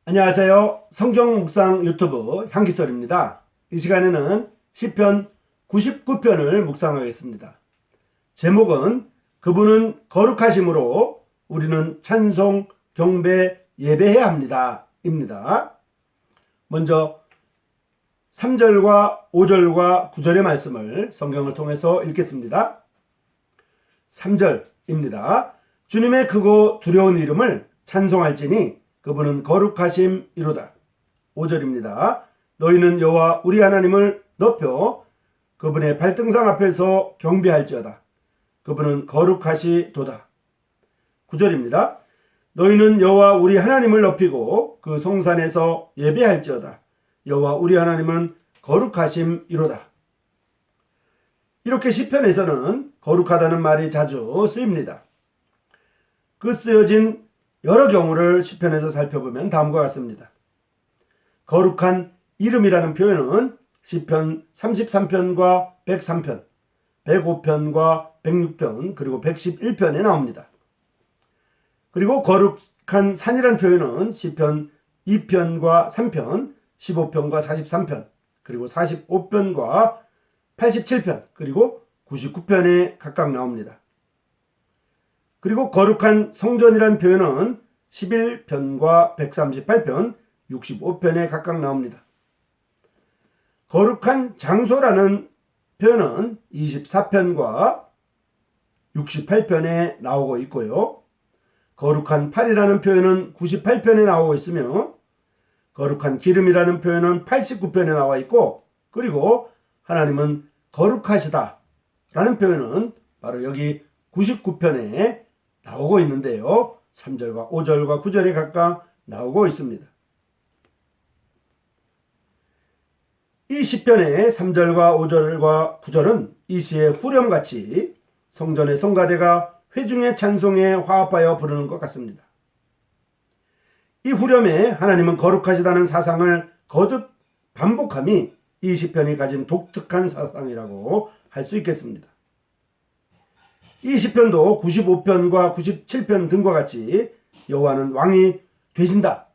안녕하세요. 성경 묵상 유튜브 향기설입니다. 이 시간에는 시편 99편을 묵상하겠습니다. 제목은 그분은 거룩하심으로 우리는 찬송, 경배, 예배해야 합니다. 입니다. 먼저 3절과 5절과 9절의 말씀을 성경을 통해서 읽겠습니다. 3절입니다. 주님의 크고 두려운 이름을 찬송할지니 그분은 거룩하심이로다. 5절입니다. 너희는 여호와 우리 하나님을 높여 그분의 발등상 앞에서 경배할지어다. 그분은 거룩하시도다. 9절입니다. 너희는 여호와 우리 하나님을 높이고 그 성산에서 예배할지어다. 여호와 우리 하나님은 거룩하심이로다. 이렇게 시편에서는 거룩하다는 말이 자주 쓰입니다. 그 쓰여진 여러 경우를 시편에서 살펴보면 다음과 같습니다. 거룩한 이름이라는 표현은 시편 33편과 103편, 105편과 106편, 그리고 111편에 나옵니다. 그리고 거룩한 산이라는 표현은 시편 2편과 3편, 15편과 43편, 그리고 45편과 87편, 그리고 99편에 각각 나옵니다. 그리고 거룩한 성전이라는 표현은 11편과 138편, 65편에 각각 나옵니다. 거룩한 장소라는 표현은 24편과 68편에 나오고 있고요. 거룩한 팔이라는 표현은 98편에 나오고 있으며 거룩한 기름이라는 표현은 89편에 나와 있고, 그리고 하나님은 거룩하시다 라는 표현은 바로 여기 99편에 나오고 있는데요. 3절과 5절과 9절에 각각 나오고 있습니다. 이 시편의 3절과 5절과 9절은 이 시의 후렴같이 성전의 성가대가 회중의 찬송에 화합하여 부르는 것 같습니다. 이 후렴에 하나님은 거룩하시다는 사상을 거듭 반복함이 이 시편이 가진 독특한 사상이라고 할 수 있겠습니다. 이 시편도 95편과 97편 등과 같이 여호와는 왕이 되신다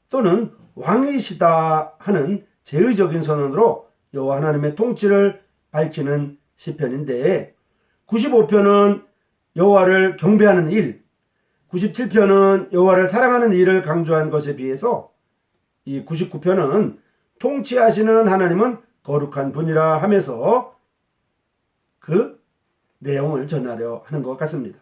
또는 왕이시다 하는 제의적인 선언으로 여호와 하나님의 통치를 밝히는 시편인데, 95편은 여호와를 경배하는 일, 97편은 여호와를 사랑하는 일을 강조한 것에 비해서 이 99편은 통치하시는 하나님은 거룩한 분이라 하면서 그 내용을 전하려 하는 것 같습니다.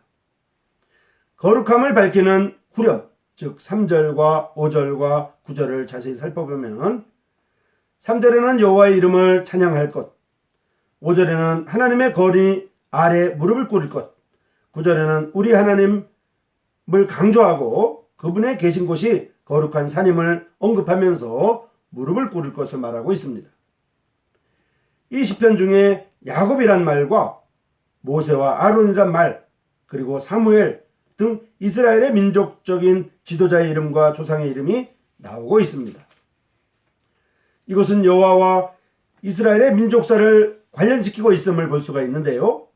거룩함을 밝히는 후렴, 즉 3절과 5절과 9절을 자세히 살펴보면 3절에는 여호와의 이름을 찬양할 것, 5절에는 하나님의 거리 아래 무릎을 꿇을 것, 9절에는 우리 하나님을 강조하고 그분의 계신 곳이 거룩한 산임을 언급하면서 무릎을 꿇을 것을 말하고 있습니다. 이 시편 중에 야곱이란 말과 모세와 아론이란 말, 그리고 사무엘 등 이스라엘의 민족적인 지도자의 이름과 조상의 이름이 나오고 있습니다. 이것은 여호와와 이스라엘의 민족사를 관련시키고 있음을 볼 수가 있는데요.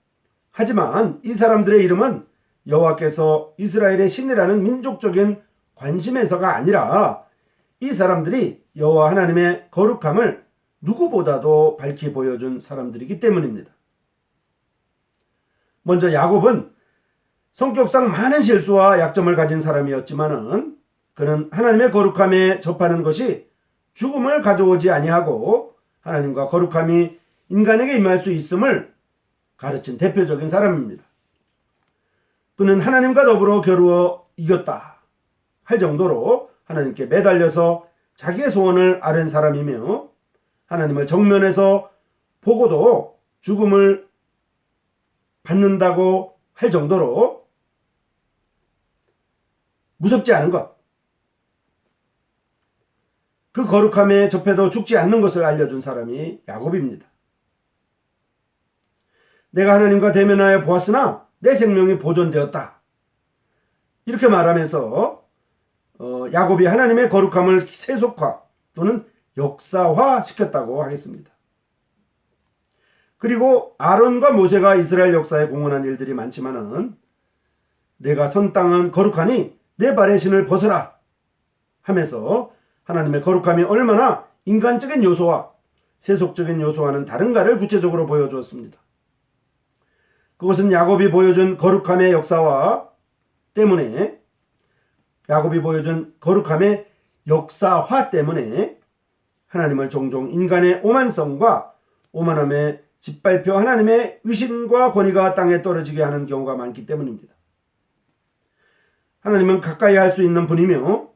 하지만 이 사람들의 이름은 여호와께서 이스라엘의 신이라는 민족적인 관심에서가 아니라 이 사람들이 여호와 하나님의 거룩함을 누구보다도 밝히 보여준 사람들이기 때문입니다. 먼저 야곱은 성격상 많은 실수와 약점을 가진 사람이었지만은 그는 하나님의 거룩함에 접하는 것이 죽음을 가져오지 아니하고 하나님과 거룩함이 인간에게 임할 수 있음을 가르친 대표적인 사람입니다. 그는 하나님과 더불어 겨루어 이겼다 할 정도로 하나님께 매달려서 자기의 소원을 아뢰는 사람이며 하나님을 정면에서 보고도 죽음을 받는다고 할 정도로 무섭지 않은 것, 그 거룩함에 접해도 죽지 않는 것을 알려준 사람이 야곱입니다. 내가 하나님과 대면하여 보았으나 내 생명이 보존되었다, 이렇게 말하면서 야곱이 하나님의 거룩함을 세속화 또는 역사화 시켰다고 하겠습니다. 그리고 아론과 모세가 이스라엘 역사에 공헌한 일들이 많지만은 내가 선 땅은 거룩하니 내 발의 신을 벗어라 하면서 하나님의 거룩함이 얼마나 인간적인 요소와 세속적인 요소와는 다른가를 구체적으로 보여주었습니다. 그것은 야곱이 보여준 거룩함의 역사와 때문에 야곱이 보여준 거룩함의 역사화 때문에 하나님을 종종 인간의 오만성과 오만함에 짓밟혀 하나님의 위신과 권위가 땅에 떨어지게 하는 경우가 많기 때문입니다. 하나님은 가까이 할 수 있는 분이며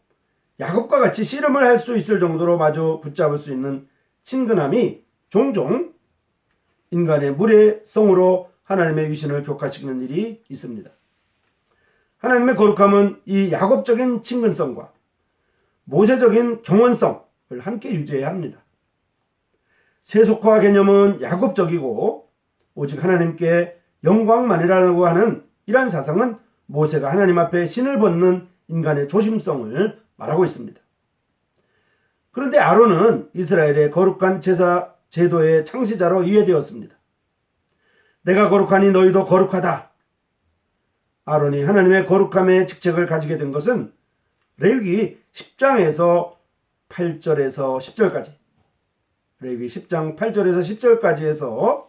야곱과 같이 씨름을 할 수 있을 정도로 마주 붙잡을 수 있는 친근함이 종종 인간의 무례성으로 하나님의 위신을 격화시키는 일이 있습니다. 하나님의 거룩함은 이 야곱적인 친근성과 모세적인 경원성을 함께 유지해야 합니다. 세속화 개념은 야곱적이고 오직 하나님께 영광만이라고 하는 이러한 사상은 모세가 하나님 앞에 신을 벗는 인간의 조심성을 말하고 있습니다. 그런데 아론은 이스라엘의 거룩한 제사 제도의 창시자로 이해되었습니다. 내가 거룩하니 너희도 거룩하다. 아론이 하나님의 거룩함의 직책을 가지게 된 것은 레위기 10장에서 8절에서 10절까지 레위기 10장 8절에서 10절까지에서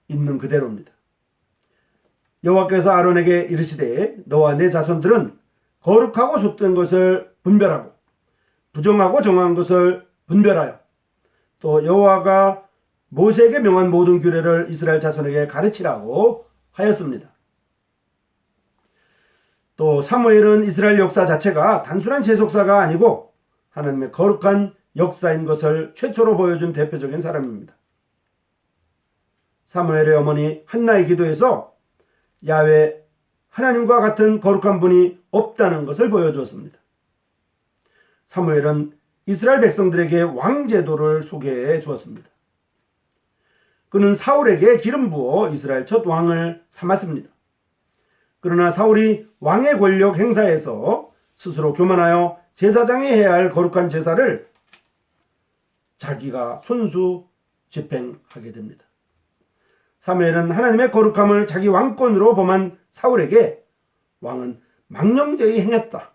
있는 그대로입니다. 여호와께서 아론에게 이르시되 너와 내 자손들은 거룩하고 속된 것을 분별하고 부정하고 정한 것을 분별하여 또 여호와가 모세에게 명한 모든 규례를 이스라엘 자손에게 가르치라고 하였습니다. 또 사무엘은 이스라엘 역사 자체가 단순한 세속사가 아니고 하나님의 거룩한 역사인 것을 최초로 보여준 대표적인 사람입니다. 사무엘의 어머니 한나의 기도에서 야훼 하나님과 같은 거룩한 분이 없다는 것을 보여주었습니다. 사무엘은 이스라엘 백성들에게 왕제도를 소개해 주었습니다. 그는 사울에게 기름 부어 이스라엘 첫 왕을 삼았습니다. 그러나 사울이 왕의 권력 행사에서 스스로 교만하여 제사장이 해야 할 거룩한 제사를 자기가 손수 집행하게 됩니다. 사무엘은 하나님의 거룩함을 자기 왕권으로 범한 사울에게 왕은 망령되이 행했다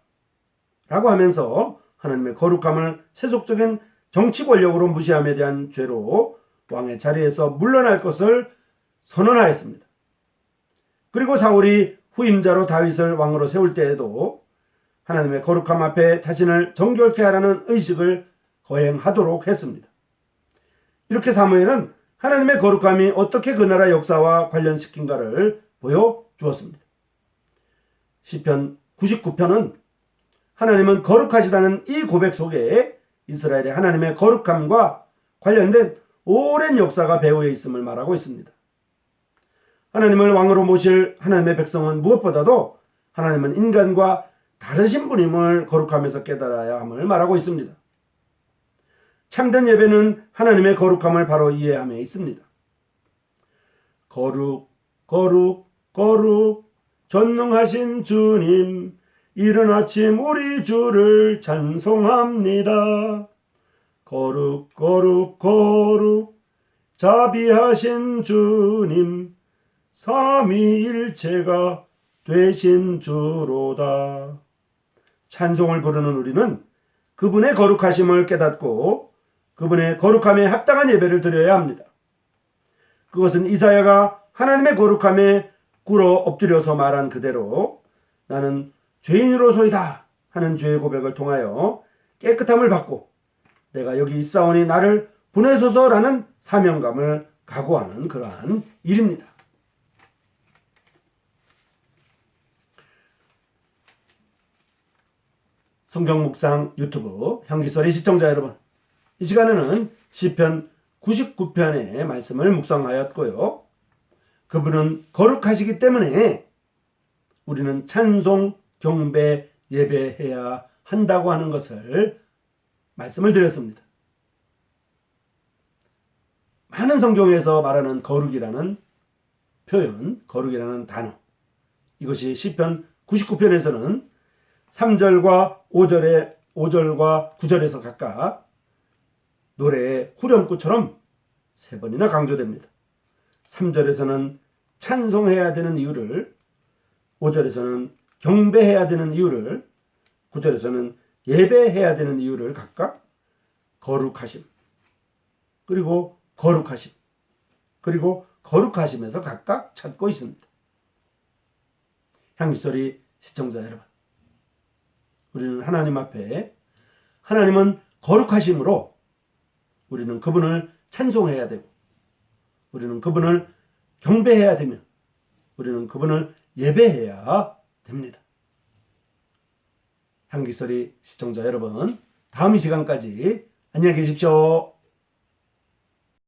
라고 하면서 하나님의 거룩함을 세속적인 정치 권력으로 무시함에 대한 죄로 왕의 자리에서 물러날 것을 선언하였습니다. 그리고 사울이 후임자로 다윗을 왕으로 세울 때에도 하나님의 거룩함 앞에 자신을 정결케 하라는 의식을 거행하도록 했습니다. 이렇게 사무엘은 하나님의 거룩함이 어떻게 그 나라 역사와 관련시킨가를 보여주었습니다. 시편 99편은 하나님은 거룩하시다는 이 고백 속에 이스라엘의 하나님의 거룩함과 관련된 오랜 역사가 배후에 있음을 말하고 있습니다. 하나님을 왕으로 모실 하나님의 백성은 무엇보다도 하나님은 인간과 다르신 분임을 거룩함에서 깨달아야 함을 말하고 있습니다. 참된 예배는 하나님의 거룩함을 바로 이해함에 있습니다. 거룩, 거룩, 거룩, 전능하신 주님, 이른 아침 우리 주를 찬송합니다. 거룩, 거룩, 거룩, 자비하신 주님, 삼위일체가 되신 주로다. 찬송을 부르는 우리는 그분의 거룩하심을 깨닫고 그분의 거룩함에 합당한 예배를 드려야 합니다. 그것은 이사야가 하나님의 거룩함에 꿇어 엎드려서 말한 그대로 나는 죄인으로소이다 하는 죄의 고백을 통하여 깨끗함을 받고 내가 여기 있사오니 나를 보내소서라는 사명감을 각오하는 그러한 일입니다. 성경 묵상 유튜브 향기소리 시청자 여러분, 이 시간에는 시편 99편의 말씀을 묵상하였고요. 그분은 거룩하시기 때문에 우리는 찬송, 경배, 예배해야 한다고 하는 것을 말씀을 드렸습니다. 많은 성경에서 말하는 거룩이라는 표현, 거룩이라는 단어, 이것이 시편 99편에서는 3절과 5절과 9절에서 각각 노래의 후렴구처럼 3번이나 강조됩니다. 3절에서는 찬송해야 되는 이유를, 5절에서는 경배해야 되는 이유를, 9절에서는 예배해야 되는 이유를 각각 거룩하심, 그리고 거룩하심, 그리고 거룩하심에서 각각 찾고 있습니다. 향기소리 시청자 여러분, 우리는 하나님 앞에, 하나님은 거룩하심으로 우리는 그분을 찬송해야 되고, 우리는 그분을 경배해야 되며, 우리는 그분을 예배해야 됩니다. 향기소리 시청자 여러분, 다음 이 시간까지 안녕히 계십시오.